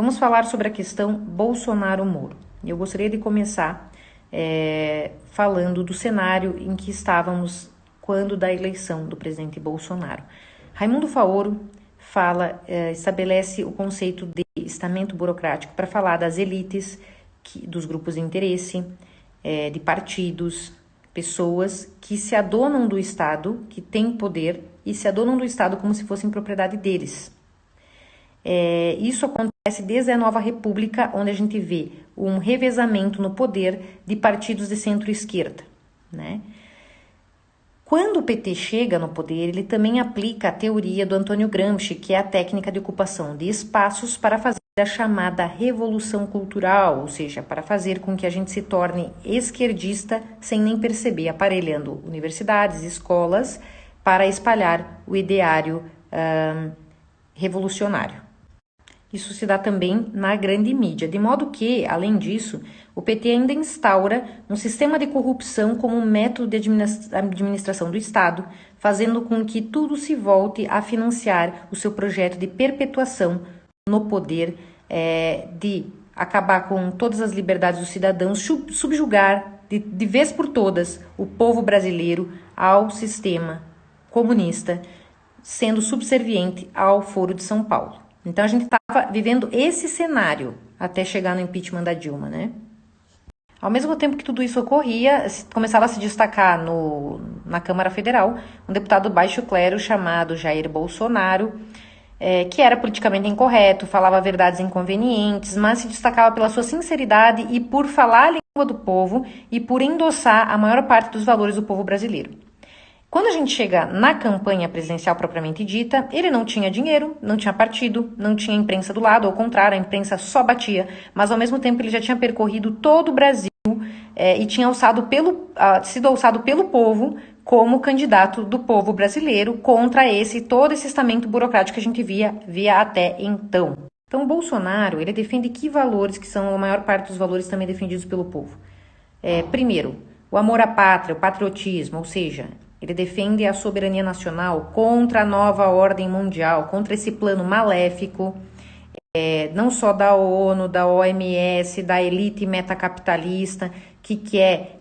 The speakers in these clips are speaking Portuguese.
Vamos falar sobre a questão Bolsonaro-Moro. Eu gostaria de começar falando do cenário em que estávamos quando da eleição do presidente Bolsonaro. Raimundo Faoro estabelece o conceito de estamento burocrático para falar das elites, dos grupos de interesse, de partidos, pessoas que se adonam do Estado, que têm poder e se adonam do Estado como se fossem propriedade deles. Isso acontece desde a Nova República, onde a gente vê um revezamento no poder de partidos de centro-esquerda, né? Quando o PT chega no poder, ele também aplica a teoria do Antônio Gramsci, que é a técnica de ocupação de espaços para fazer a chamada revolução cultural, ou seja, para fazer com que a gente se torne esquerdista sem nem perceber, aparelhando universidades, escolas, para espalhar o ideário revolucionário. Isso se dá também na grande mídia, de modo que, além disso, o PT ainda instaura um sistema de corrupção como método de administração do Estado, fazendo com que tudo se volte a financiar o seu projeto de perpetuação no poder, de acabar com todas as liberdades dos cidadãos, subjugar de vez por todas o povo brasileiro ao sistema comunista, sendo subserviente ao Foro de São Paulo. Então, a gente estava vivendo esse cenário até chegar no impeachment da Dilma, né? Ao mesmo tempo que tudo isso ocorria, começava a se destacar na Câmara Federal um deputado baixo clero chamado Jair Bolsonaro, que era politicamente incorreto, falava verdades inconvenientes, mas se destacava pela sua sinceridade e por falar a língua do povo e por endossar a maior parte dos valores do povo brasileiro. Quando a gente chega na campanha presidencial propriamente dita, ele não tinha dinheiro, não tinha partido, não tinha imprensa do lado, ao contrário, a imprensa só batia, mas ao mesmo tempo ele já tinha percorrido todo o Brasil e tinha sido alçado pelo povo como candidato do povo brasileiro contra todo esse estamento burocrático que a gente via até então. Então, o Bolsonaro, ele defende que valores, que são a maior parte dos valores também defendidos pelo povo? Primeiro, o amor à pátria, o patriotismo, ou seja, ele defende a soberania nacional contra a nova ordem mundial, contra esse plano maléfico, não só da ONU, da OMS, da elite metacapitalista, que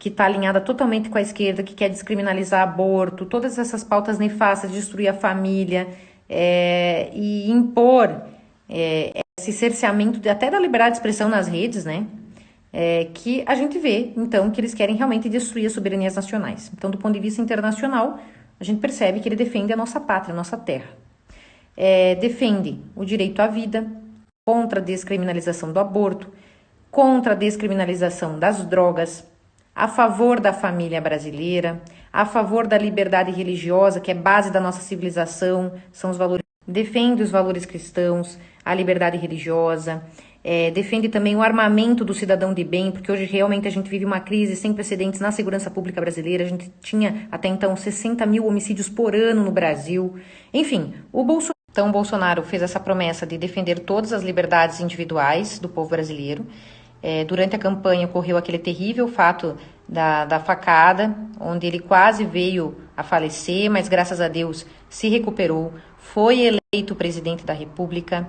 está alinhada totalmente com a esquerda, que quer descriminalizar aborto, todas essas pautas nefastas, destruir a família e impor esse cerceamento até da liberdade de expressão nas redes, né? Que a gente vê, então, que eles querem realmente destruir as soberanias nacionais. Então, do ponto de vista internacional, a gente percebe que ele defende a nossa pátria, a nossa terra. Defende o direito à vida, contra a descriminalização do aborto, contra a descriminalização das drogas, a favor da família brasileira, a favor da liberdade religiosa, que é base da nossa civilização, são os valores. Defende os valores cristãos, a liberdade religiosa, defende também o armamento do cidadão de bem, porque hoje realmente a gente vive uma crise sem precedentes na segurança pública brasileira. A gente tinha até então 60 mil homicídios por ano no Brasil. Enfim, o Bolsonaro fez essa promessa de defender todas as liberdades individuais do povo brasileiro. Durante a campanha ocorreu aquele terrível fato da facada, onde ele quase veio a falecer, mas graças a Deus se recuperou, foi eleito presidente da República.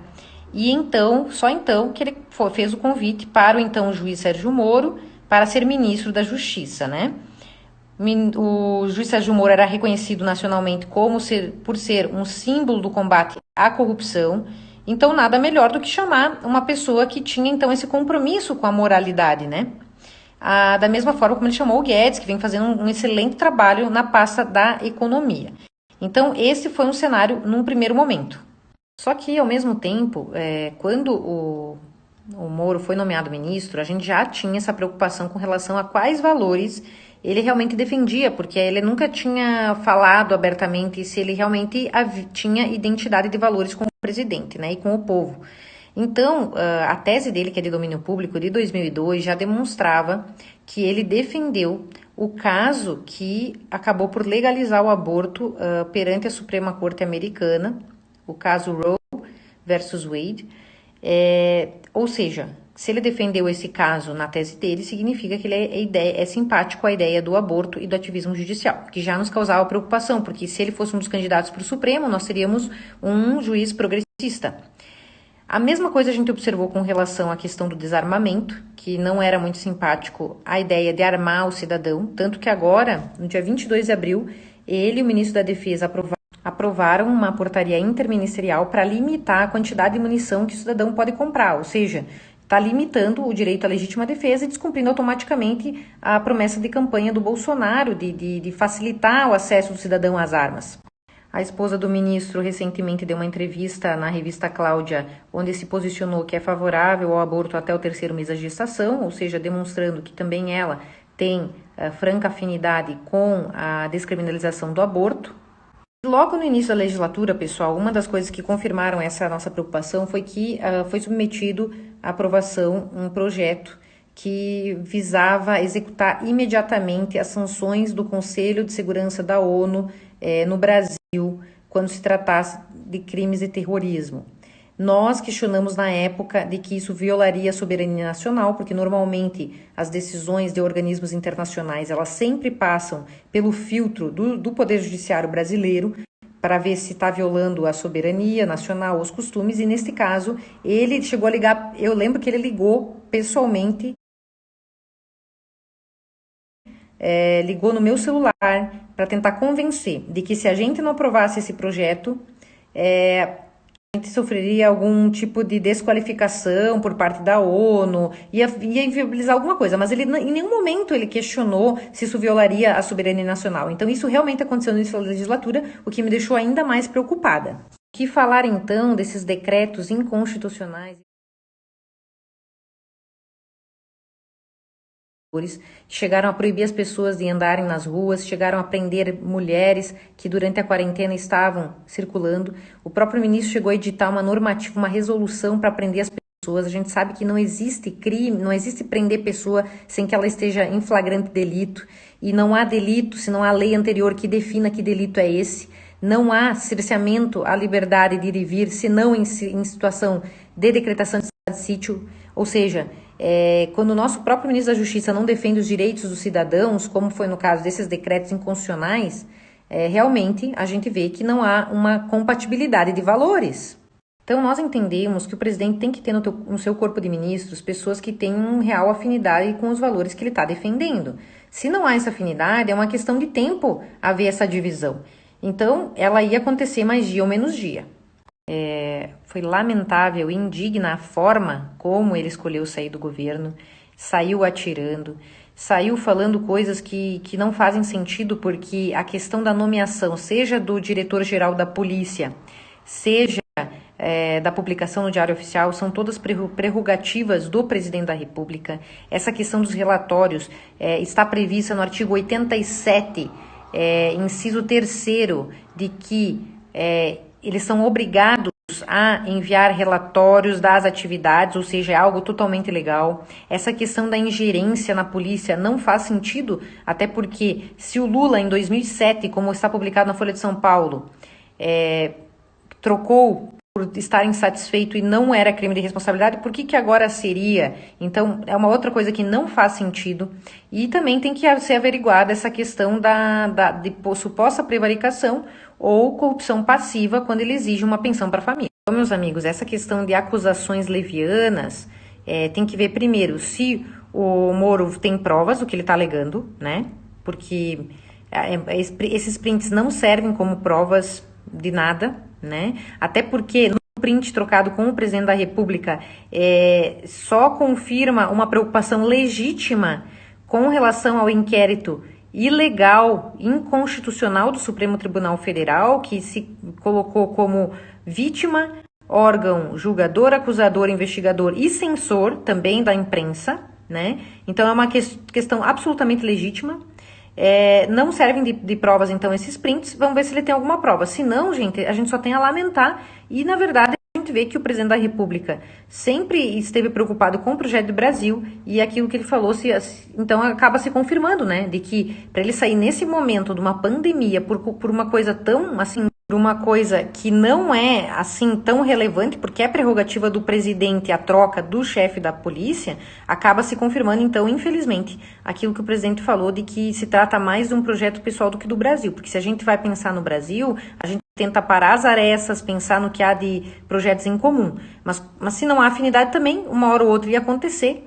E então, só então, que ele fez o convite para o então juiz Sérgio Moro para ser ministro da Justiça, né? O juiz Sérgio Moro era reconhecido nacionalmente por ser um símbolo do combate à corrupção, então nada melhor do que chamar uma pessoa que tinha então esse compromisso com a moralidade, né? Da mesma forma como ele chamou o Guedes, que vem fazendo um excelente trabalho na pasta da economia. Então, esse foi um cenário num primeiro momento. Só que, ao mesmo tempo, quando o Moro foi nomeado ministro, a gente já tinha essa preocupação com relação a quais valores ele realmente defendia, porque ele nunca tinha falado abertamente se ele realmente tinha identidade de valores com o presidente, né, e com o povo. Então, a tese dele, que é de domínio público, de 2002, já demonstrava que ele defendeu o caso que acabou por legalizar o aborto perante a Suprema Corte Americana, o caso Roe versus Wade, ou seja, se ele defendeu esse caso na tese dele, significa que ele é simpático à ideia do aborto e do ativismo judicial, que já nos causava preocupação, porque se ele fosse um dos candidatos para o Supremo, nós teríamos um juiz progressista. A mesma coisa a gente observou com relação à questão do desarmamento, que não era muito simpático a ideia de armar o cidadão, tanto que agora, no dia 22 de abril, ele e o ministro da Defesa aprovaram uma portaria interministerial para limitar a quantidade de munição que o cidadão pode comprar, ou seja, está limitando o direito à legítima defesa e descumprindo automaticamente a promessa de campanha do Bolsonaro de facilitar o acesso do cidadão às armas. A esposa do ministro recentemente deu uma entrevista na revista Cláudia, onde se posicionou que é favorável ao aborto até o 3º mês da gestação, ou seja, demonstrando que também ela tem franca afinidade com a descriminalização do aborto. Logo no início da legislatura, pessoal, uma das coisas que confirmaram essa nossa preocupação foi que foi submetido à aprovação um projeto que visava executar imediatamente as sanções do Conselho de Segurança da ONU no Brasil, quando se tratasse de crimes de terrorismo. Nós questionamos na época de que isso violaria a soberania nacional, porque normalmente as decisões de organismos internacionais, elas sempre passam pelo filtro do Poder Judiciário brasileiro, para ver se está violando a soberania nacional, os costumes, e neste caso, ele chegou a ligar, eu lembro que ele ligou pessoalmente, ligou no meu celular para tentar convencer de que se a gente não aprovasse esse projeto, a gente sofreria algum tipo de desqualificação por parte da ONU, ia inviabilizar alguma coisa, mas ele em nenhum momento ele questionou se isso violaria a soberania nacional. Então isso realmente aconteceu no início da legislatura, o que me deixou ainda mais preocupada. O que falar então desses decretos inconstitucionais? Chegaram a proibir as pessoas de andarem nas ruas, chegaram a prender mulheres que durante a quarentena estavam circulando. O próprio ministro chegou a editar uma normativa, uma resolução para prender as pessoas. A gente sabe que não existe crime, não existe prender pessoa sem que ela esteja em flagrante delito. E não há delito se não há lei anterior que defina que delito é esse. Não há cerceamento à liberdade de ir e vir, senão em situação de decretação de estado de sítio. Ou seja, quando o nosso próprio ministro da Justiça não defende os direitos dos cidadãos, como foi no caso desses decretos inconstitucionais, realmente a gente vê que não há uma compatibilidade de valores. Então, nós entendemos que o presidente tem que ter no seu corpo de ministros pessoas que têm uma real afinidade com os valores que ele está defendendo. Se não há essa afinidade, é uma questão de tempo haver essa divisão. Então, ela ia acontecer mais dia ou menos dia. Foi lamentável e indigna a forma como ele escolheu sair do governo, saiu atirando, saiu falando coisas que não fazem sentido, porque a questão da nomeação, seja do diretor-geral da polícia, seja da publicação no Diário Oficial, são todas prerrogativas do presidente da República. Essa questão dos relatórios está prevista no artigo 87, inciso 3º, de que eles são obrigados a enviar relatórios das atividades, ou seja, é algo totalmente legal. Essa questão da ingerência na polícia não faz sentido, até porque se o Lula, em 2007, como está publicado na Folha de São Paulo, trocou por estar insatisfeito e não era crime de responsabilidade, por que agora seria? Então, é uma outra coisa que não faz sentido. E também tem que ser averiguada essa questão de suposta prevaricação ou corrupção passiva quando ele exige uma pensão para a família. Então, meus amigos, essa questão de acusações levianas, tem que ver primeiro se o Moro tem provas do que ele está alegando, né? Porque esses prints não servem como provas de nada, né? Até porque no print trocado com o presidente da República só confirma uma preocupação legítima com relação ao inquérito ilegal, inconstitucional do Supremo Tribunal Federal, que se colocou como vítima, órgão julgador, acusador, investigador e censor também da imprensa, né? Então é uma questão absolutamente legítima. Não servem de provas, então, esses prints. Vamos ver se ele tem alguma prova. Se não, gente, a gente só tem a lamentar. E, na verdade, a gente vê que o presidente da República sempre esteve preocupado com o projeto do Brasil. E aquilo que ele falou, então, acaba se confirmando, né? De que, para ele sair nesse momento de uma pandemia, por uma coisa tão, assim, por uma coisa que não é, assim, tão relevante, porque é prerrogativa do presidente a troca do chefe da polícia, acaba se confirmando, então, infelizmente, aquilo que o presidente falou de que se trata mais de um projeto pessoal do que do Brasil. Porque se a gente vai pensar no Brasil, a gente tenta parar as arestas, pensar no que há de projetos em comum. Mas se não há afinidade também, uma hora ou outra ia acontecer.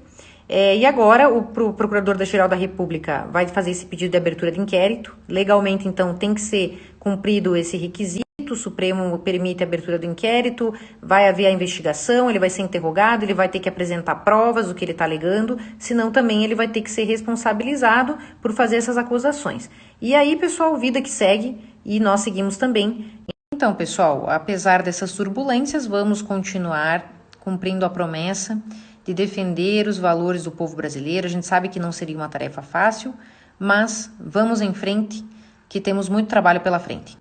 E agora o Procurador-Geral da República vai fazer esse pedido de abertura de inquérito. Legalmente, então, tem que ser cumprido esse requisito. O Supremo permite a abertura do inquérito, vai haver a investigação, ele vai ser interrogado, ele vai ter que apresentar provas do que ele está alegando, senão também ele vai ter que ser responsabilizado por fazer essas acusações. E aí, pessoal, vida que segue e nós seguimos também. Então, pessoal, apesar dessas turbulências, vamos continuar cumprindo a promessa de defender os valores do povo brasileiro. A gente sabe que não seria uma tarefa fácil, mas vamos em frente, que temos muito trabalho pela frente.